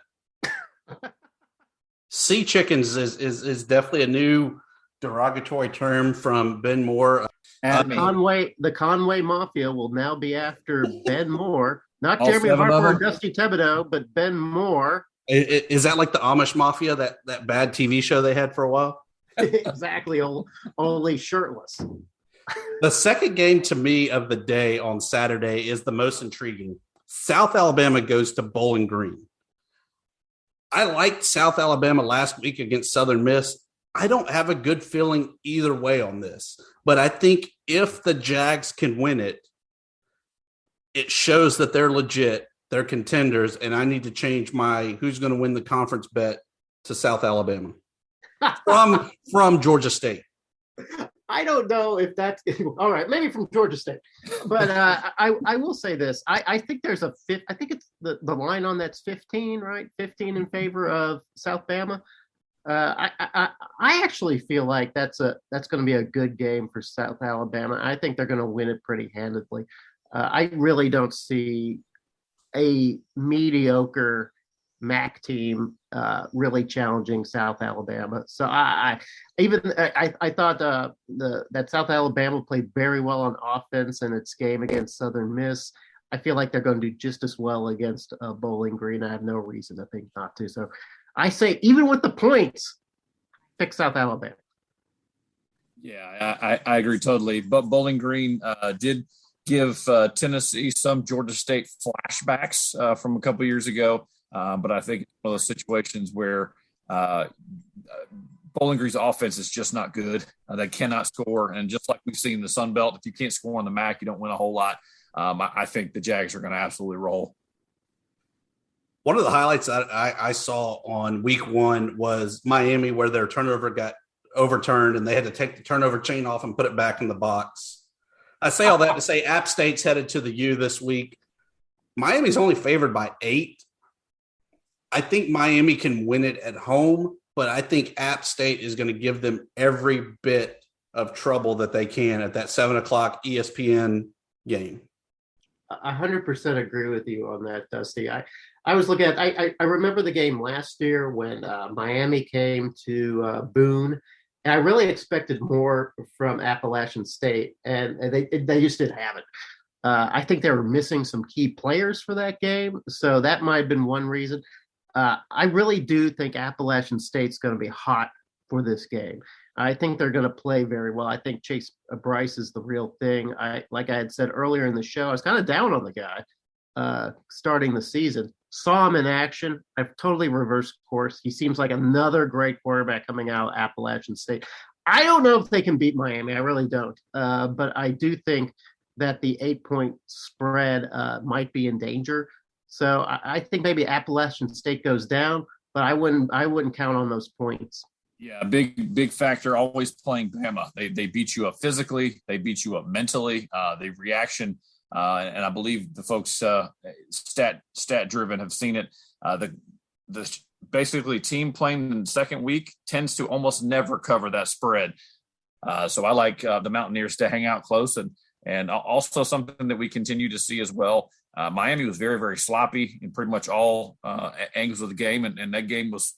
Sea chickens is definitely a new derogatory term from Ben Moore. The Conway Mafia will now be after Ben Moore, not All Jeremy seven of Harper or them? Dusty Thibodeau, but Ben Moore. Is that like the Amish Mafia, that bad TV show they had for a while? Exactly, only shirtless. The second game to me of the day on Saturday is the most intriguing. South Alabama goes to Bowling Green. I liked South Alabama last week against Southern Miss. I don't have a good feeling either way on this, but I think if the Jags can win it, it shows that they're legit, they're contenders, and I need to change my who's going to win the conference bet to South Alabama from Georgia State. I don't know if that's all right. Maybe from Georgia State, but I will say this. I think there's I think it's the line on that's 15, right? 15 in favor of South Bama. I actually feel like that's going to be a good game for South Alabama. I think they're going to win it pretty handedly. I really don't see a mediocre MAC team really challenging South Alabama. So I thought that South Alabama played very well on offense in its game against Southern Miss. I feel like they're going to do just as well against Bowling Green. I have no reason to think not to. So I say, even with the points, pick South Alabama. Yeah, I agree totally. But Bowling Green did give Tennessee some Georgia State flashbacks from a couple years ago. But I think it's one of those situations where Bowling Green's offense is just not good. They cannot score. And just like we've seen in the Sun Belt, if you can't score on the MAC, you don't win a whole lot. I think the Jags are going to absolutely roll. One of the highlights that I saw on week one was Miami, where their turnover got overturned and they had to take the turnover chain off and put it back in the box. I say all that to say App State's headed to the U this week. Miami's only favored by 8. I think Miami can win it at home, but I think App State is going to give them every bit of trouble that they can at that 7:00 ESPN game. 100% agree with you on that, Dusty. I was looking at, I remember the game last year when Miami came to Boone, and I really expected more from Appalachian State, and they just didn't have it. I think they were missing some key players for that game, so that might have been one reason. I really do think Appalachian State's going to be hot for this game. I think they're going to play very well. I think Chase Bryce is the real thing. Like I had said earlier in the show, I was kind of down on the guy starting the season. Saw him in action. I've totally reversed course. He seems like another great quarterback coming out of Appalachian State. I don't know if they can beat Miami. I really don't. But I do think that the 8-point spread might be in danger. So I think maybe Appalachian State goes down, but I wouldn't count on those points. Yeah, big factor. Always playing Bama. They beat you up physically. They beat you up mentally. The reaction, and I believe the folks stat driven have seen it. The basically team playing in the second week tends to almost never cover that spread. So I like the Mountaineers to hang out close, and also something that we continue to see as well. Miami was very, very sloppy in pretty much all angles of the game, and that game was,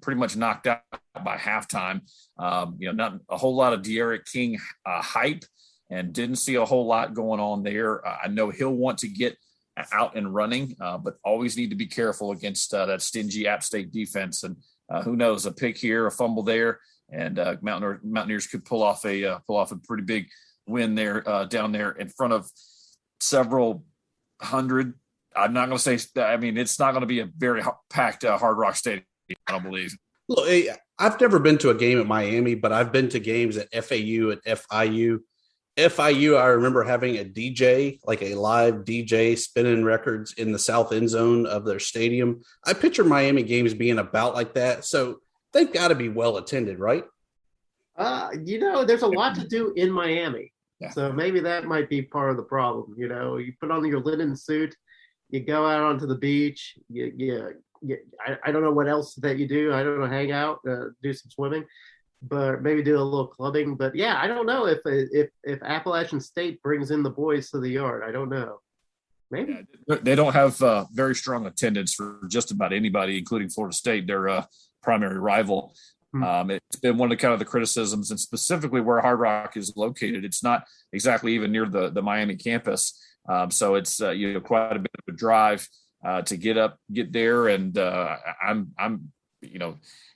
pretty much knocked out by halftime. Not a whole lot of De'Aaron King hype, and didn't see a whole lot going on there. I know he'll want to get out and running, but always need to be careful against that stingy App State defense. And who knows, a pick here, a fumble there, and Mountaineers could pull off a pretty big win there down there in front of several hundred. I'm not going to say, it's not going to be a very packed Hard Rock Stadium, I don't believe. Look, I've never been to a game at Miami, but I've been to games at FAU, at FIU. FIU, I remember having a DJ, like a live DJ spinning records in the south end zone of their stadium. I picture Miami games being about like that. So they've got to be well attended, right? There's a lot to do in Miami. Yeah. So maybe that might be part of the problem. You put on your linen suit, you go out onto the beach, I don't know what else that you do. I don't know, hang out, do some swimming, but maybe do a little clubbing. But yeah, I don't know if Appalachian State brings in the boys to the yard. I don't know. Maybe. Yeah, they don't have very strong attendance for just about anybody, including Florida State, their primary rival. It's been one of the criticisms, and specifically where Hard Rock is located. It's not exactly even near the Miami campus, so it's quite a bit of a drive to get there. And I'm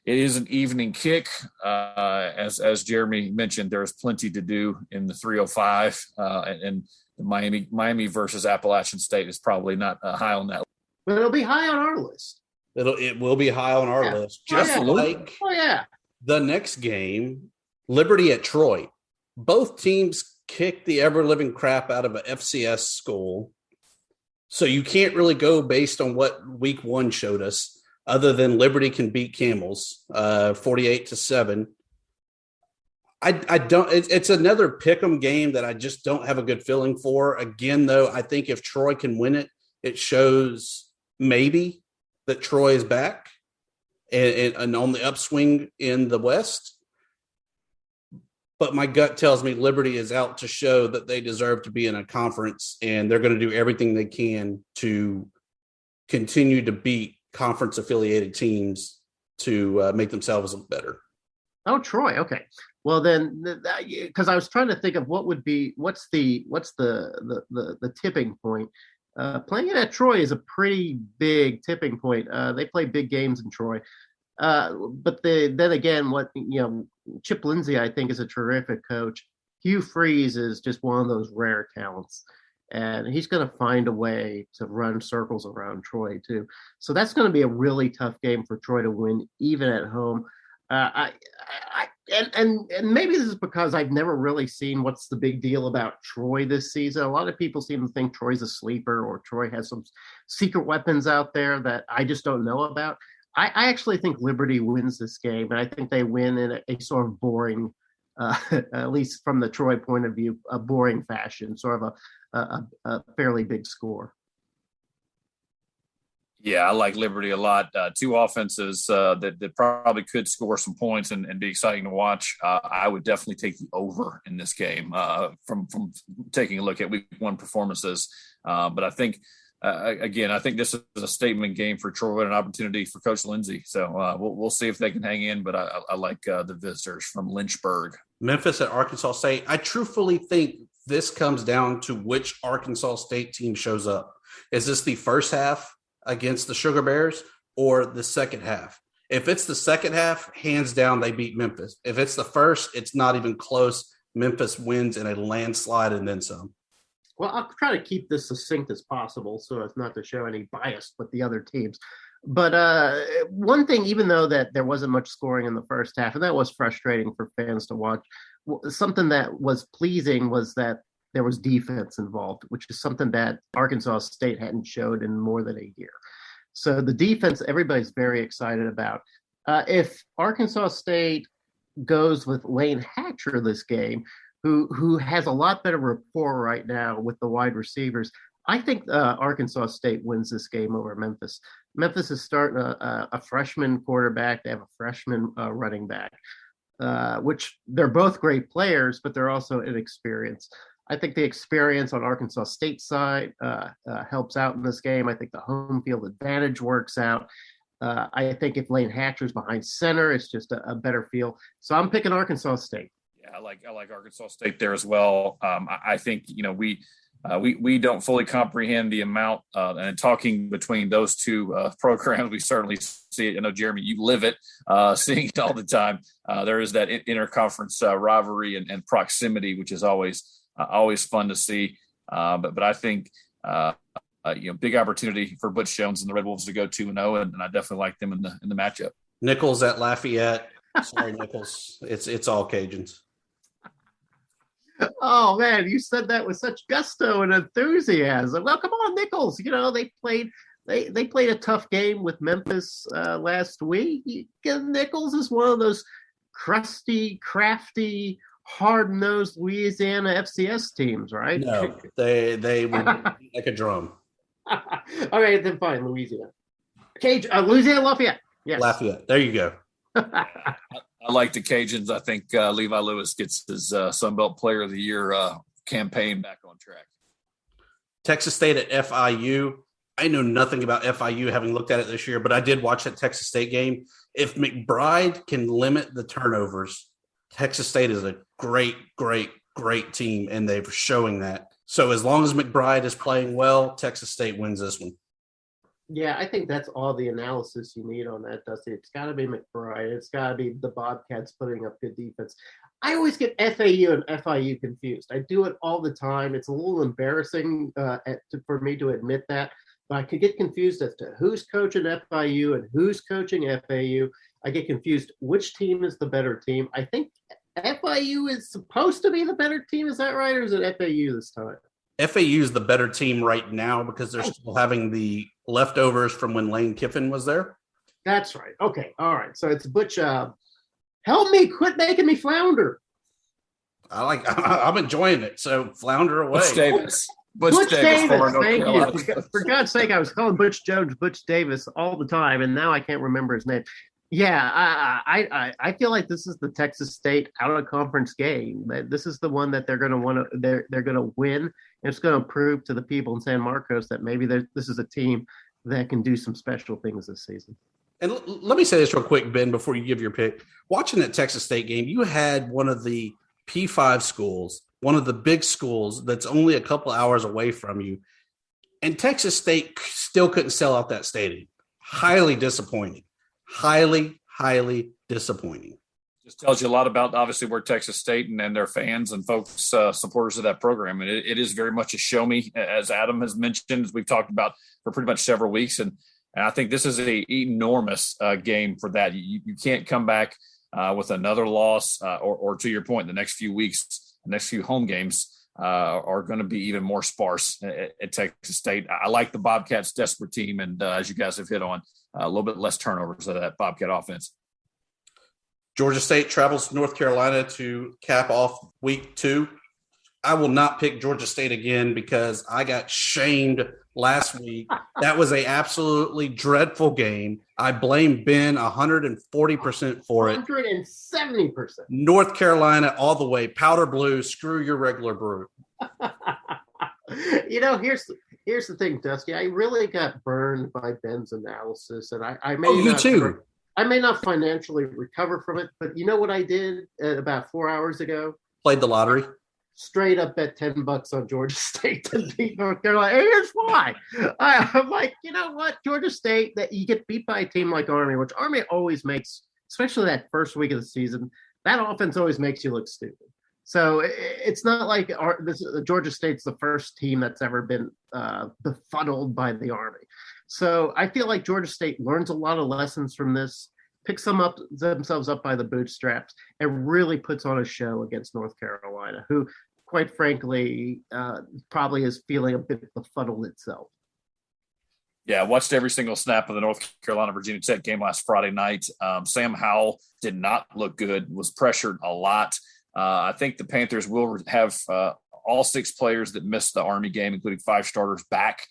it is an evening kick, as Jeremy mentioned. There's plenty to do in the 305, and Miami versus Appalachian State is probably not high on that. But it'll be high on our list. It will be high on our list. Just like the next game, Liberty at Troy. Both teams kicked the ever-living crap out of an FCS school. So you can't really go based on what week one showed us, other than Liberty can beat Camels 48-7. I don't. It's another pick'em game that I just don't have a good feeling for. Again, though, I think if Troy can win it, it shows maybe that Troy is back and on the upswing in the West. But my gut tells me Liberty is out to show that they deserve to be in a conference, and they're going to do everything they can to continue to beat conference-affiliated teams to make themselves look better. Oh, Troy. Okay. Well, then, because I was trying to think of what's the tipping point. Playing it at Troy is a pretty big tipping point. They play big games in Troy. But then again, Chip Lindsey, I think, is a terrific coach. Hugh Freeze is just one of those rare talents, and he's going to find a way to run circles around Troy too. So that's going to be a really tough game for Troy to win, even at home. And maybe this is because I've never really seen what's the big deal about Troy this season. A lot of people seem to think Troy's a sleeper, or Troy has some secret weapons out there that I just don't know about. I actually think Liberty wins this game, and I think they win in a sort of boring, at least from the Troy point of view, a boring fashion, sort of a fairly big score. Yeah, I like Liberty a lot. Two offenses that probably could score some points and be exciting to watch. I would definitely take the over in this game from taking a look at week one performances. But I think, again, I think this is a statement game for Troy and an opportunity for Coach Lindsey. So we'll see if they can hang in. But I like the visitors from Lynchburg. Memphis at Arkansas State. I truthfully think this comes down to which Arkansas State team shows up. Is this the first half against the Sugar Bears or the second half? If it's the second half, hands down, they beat Memphis. If it's the first, it's not even close. Memphis wins in a landslide and then some. Well, I'll try to keep this succinct as possible so as not to show any bias with the other teams. But one thing, even though that there wasn't much scoring in the first half, and that was frustrating for fans to watch, something that was pleasing was that there was defense involved, which is something that Arkansas State hadn't showed in more than a year. So the defense, everybody's very excited about. If Arkansas State goes with Lane Hatcher this game, who has a lot better rapport right now with the wide receivers, I think Arkansas State wins this game over Memphis. Memphis is starting a freshman quarterback. They have a freshman running back, which they're both great players, but they're also inexperienced. I think the experience on Arkansas State's side helps out in this game. I think the home field advantage works out. I think if Lane Hatcher's behind center, it's just a better feel. So I'm picking Arkansas State. Yeah, I like Arkansas State there as well. I think we don't fully comprehend the amount. And talking between those two programs, we certainly see it. I know, Jeremy, you live it, seeing it all the time. There is that interconference rivalry and proximity, which is always fun to see. But I think big opportunity for Butch Jones and the Red Wolves to go 2-0, and I definitely like them in the matchup. Nichols at Lafayette. Sorry, Nichols. It's all Cajuns. Oh man, you said that with such gusto and enthusiasm. Well, come on, Nichols. They played a tough game with Memphis last week. Nichols is one of those crusty, crafty, hard-nosed Louisiana FCS teams, right? No, they would beat like a drum. All right, then fine, Louisiana. Louisiana Lafayette. Yes. Lafayette. There you go. I like the Cajuns. I think Levi Lewis gets his Sunbelt Player of the Year campaign back on track. Texas State at FIU. I know nothing about FIU having looked at it this year, but I did watch that Texas State game. If McBride can limit the turnovers, Texas State is a great, great, great team, and they're showing that. So as long as McBride is playing well, Texas State wins this one. Yeah, I think that's all the analysis you need on that, Dusty. It's got to be McBride. It's got to be the Bobcats putting up good defense. I always get FAU and FIU confused. I do it all the time. It's a little embarrassing for me to admit that, but I could get confused as to who's coaching FIU and who's coaching FAU. I get confused which team is the better team. I think FIU is supposed to be the better team. Is that right, or is it FAU this time? FAU is the better team right now because they're still having the leftovers from when Lane Kiffin was there. That's right. Okay. All right. So it's Butch. Help me. Quit making me flounder. I'm enjoying it. So flounder away. Butch Davis. Butch Davis. Thank you. For God's sake, I was calling Butch Jones Butch Davis all the time, and now I can't remember his name. Yeah, I feel like this is the Texas State out of conference game. This is the one that they're going to want to they're going to win, and it's going to prove to the people in San Marcos that maybe this is a team that can do some special things this season. And let me say this real quick, Ben, before you give your pick. Watching that Texas State game, you had one of the P5 schools, one of the big schools that's only a couple hours away from you, and Texas State still couldn't sell out that stadium. Highly disappointing. Highly, highly disappointing. Just tells you a lot about obviously where Texas State and their fans and folks, supporters of that program. And it is very much a show me, as Adam has mentioned, as we've talked about for pretty much several weeks. And I think this is an enormous game for that. You can't come back with another loss or to your point, the next few weeks, the next few home games are going to be even more sparse at Texas State. I like the Bobcats' desperate team. And as you guys have hit on, a little bit less turnovers of that Bobcat offense. Georgia State travels to North Carolina to cap off week 2. I will not pick Georgia State again because I got shamed last week. That was an absolutely dreadful game. I blame Ben 140% for it. 170%. North Carolina all the way. Powder blue. Screw your regular brew. Here's the thing, Dusty. I really got burned by Ben's analysis, and I may you too. I may not financially recover from it, but you know what I did about 4 hours ago? Played the lottery. Straight up bet $10 on Georgia State to beat North Carolina. And here's why. I'm like, you know what? Georgia State, that you get beat by a team like Army, which Army always makes, especially that first week of the season, that offense always makes you look stupid. So it's not like Georgia State's the first team that's ever been befuddled by the Army. So I feel like Georgia State learns a lot of lessons from this, picks themselves up by the bootstraps, and really puts on a show against North Carolina, who, quite frankly, probably is feeling a bit befuddled itself. Yeah, I watched every single snap of the North Carolina-Virginia Tech game last Friday night. Sam Howell did not look good, was pressured a lot. I think the Panthers will have all 6 players that missed the Army game, including 5 starters, back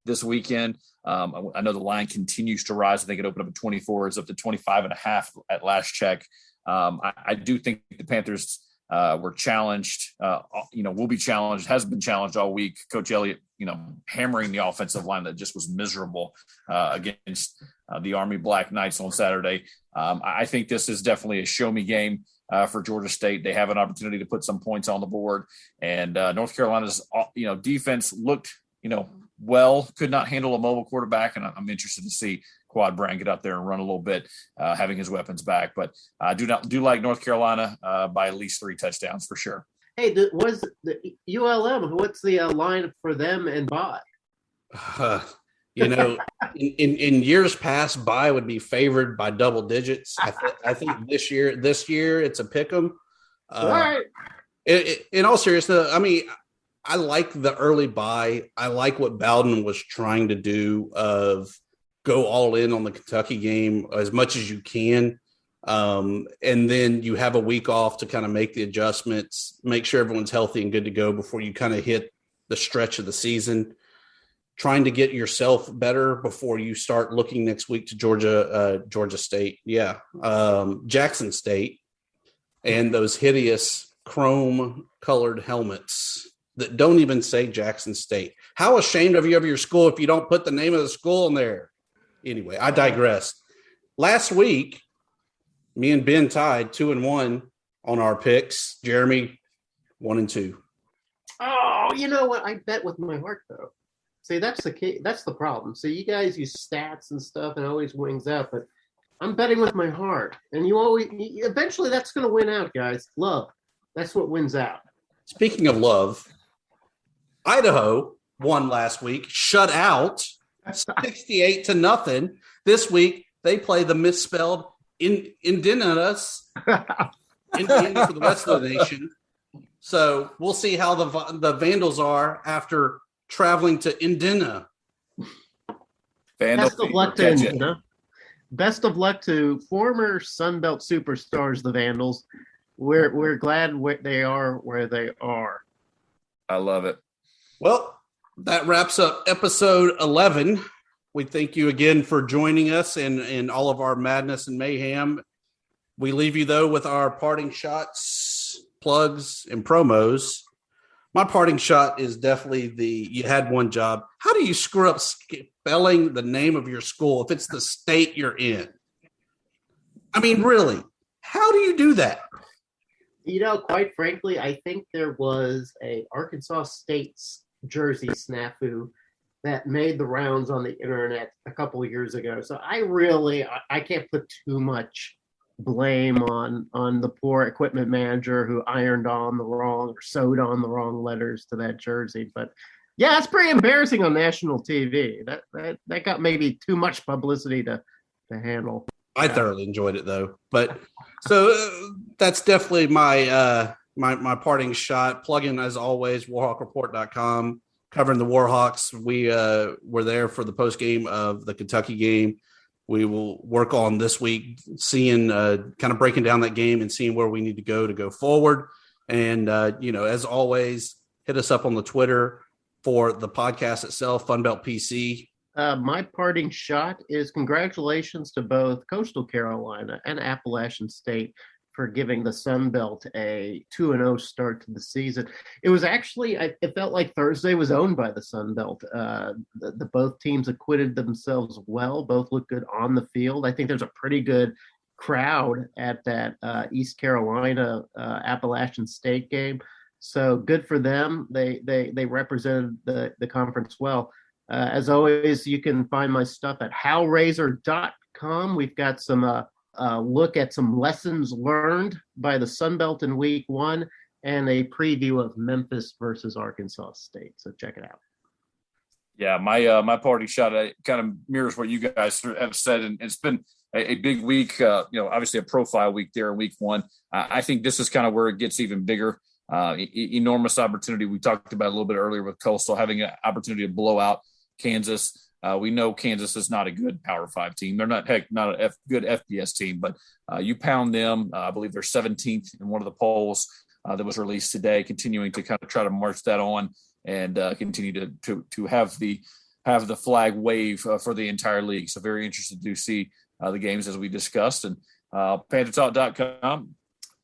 this weekend. I know the line continues to rise. I think it opened up at 24. It's up to 25.5 at last check. I do think the Panthers were challenged, will be challenged, has been challenged all week. Coach Elliott, hammering the offensive line that just was miserable against the Army Black Knights on Saturday. I think this is definitely a show-me game for Georgia State. They have an opportunity to put some points on the board. And North Carolina's, defense looked, well, could not handle a mobile quarterback. And I'm interested to see Quad Brown get out there and run a little bit, having his weapons back. But I do like North Carolina by at least 3 touchdowns for sure. Hey, was the ULM, what's the line for them and bye? In years past, bye would be favored by double digits. I think this year it's a pick 'em. All right. In all seriousness, I mean, I like the early bye. I like what Bowden was trying to do of go all in on the Kentucky game as much as you can. And then you have a week off to kind of make the adjustments, make sure everyone's healthy and good to go before you kind of hit the stretch of the season. Trying to get yourself better before you start looking next week to Georgia State. Yeah. Jackson State and those hideous chrome colored helmets. that don't even say Jackson State. How ashamed of your school if you don't put the name of the school in there? Anyway, I digress. Last week, me and Ben tied 2-1 on our picks. Jeremy, 1-2. Oh, you know what? I bet with my heart, though. See, that's the key. That's the problem. So you guys use stats and stuff and always wings out, but I'm betting with my heart. And eventually that's going to win out, guys. Love. That's what wins out. Speaking of love, Idaho won last week, shut out 68-0. This week, they play the misspelled Indiana's Indiana for the rest of the nation. So we'll see how the Vandals are after traveling to Indiana. Best of luck to Indiana. Best of luck to former Sunbelt superstars, the Vandals. We're glad they are where they are. I love it. Well, that wraps up episode 11. We thank you again for joining us in all of our madness and mayhem. We leave you, though, with our parting shots, plugs, and promos. My parting shot is definitely you had one job. How do you screw up spelling the name of your school if it's the state you're in? I mean, really, how do you do that? Quite frankly, I think there was a Arkansas State's jersey snafu that made the rounds on the internet a couple of years ago. So I can't put too much blame on the poor equipment manager who ironed on the wrong or sewed on the wrong letters to that jersey. But yeah, it's pretty embarrassing on national TV. That got maybe too much publicity to handle. I thoroughly enjoyed it, though. But so that's definitely my parting shot. Plug in, as always, warhawkreport.com, covering the Warhawks. We were there for the post game of the Kentucky game. We will work on this week, seeing kind of breaking down that game and seeing where we need to go forward. And, as always, hit us up on the Twitter for the podcast itself, FunBelt PC. My parting shot is congratulations to both Coastal Carolina and Appalachian State for giving the Sun Belt a 2-0 start to the season. It was actually, it felt like Thursday was owned by the Sun Belt. The both teams acquitted themselves well. Both looked good on the field. I think there's a pretty good crowd at that East Carolina Appalachian State game. So good for them. They represented the conference well. As always, you can find my stuff at howrazor.com. We've got some look at some lessons learned by the Sun Belt in week 1 and a preview of Memphis versus Arkansas State. So check it out. Yeah, my parting shot kind of mirrors what you guys have said, and it's been a big week. Obviously a profile week there in week 1. I think this is kind of where it gets even bigger. Enormous opportunity. We talked about a little bit earlier with Coastal having an opportunity to blow out Kansas. We know Kansas is not a good Power 5 team. They're not a good FBS team, but you pound them. I believe they're 17th in one of the polls that was released today, continuing to kind of try to march that on and continue to have the flag wave for the entire league. So very interested to see the games as we discussed. And PantherTalk.com,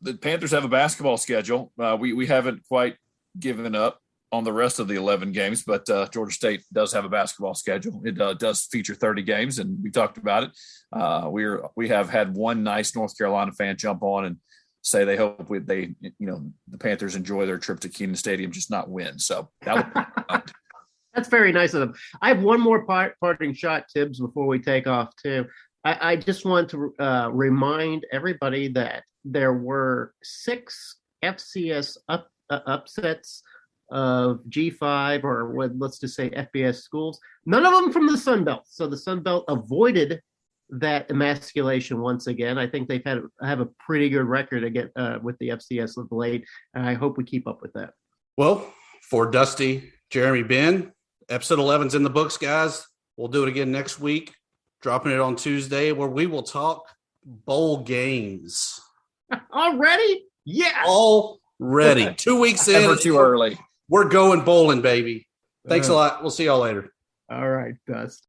the Panthers have a basketball schedule. We haven't quite given up on the rest of the 11 games, but Georgia State does have a basketball schedule. It does feature 30 games, and we talked about it. We have had one nice North Carolina fan jump on and say they hope the Panthers enjoy their trip to Kenan Stadium, just not win. So that would That's very nice of them. I have one more parting shot, Tibbs, before we take off too. I just want to remind everybody that there were 6 FCS upsets of G5 or let's just say FBS schools, none of them from the Sun Belt. So the Sun Belt avoided that emasculation once again. I think they've have a pretty good record again with the FCS of late, and I hope we keep up with that. Well, for Dusty, Jeremy, Ben, episode 11's in the books, guys. We'll do it again next week, dropping it on Tuesday, where we will talk bowl games. Already? Yes. Already. 2 weeks in. Never too early. We're going bowling, baby. Thanks a lot. We'll see y'all later. All right, Dust.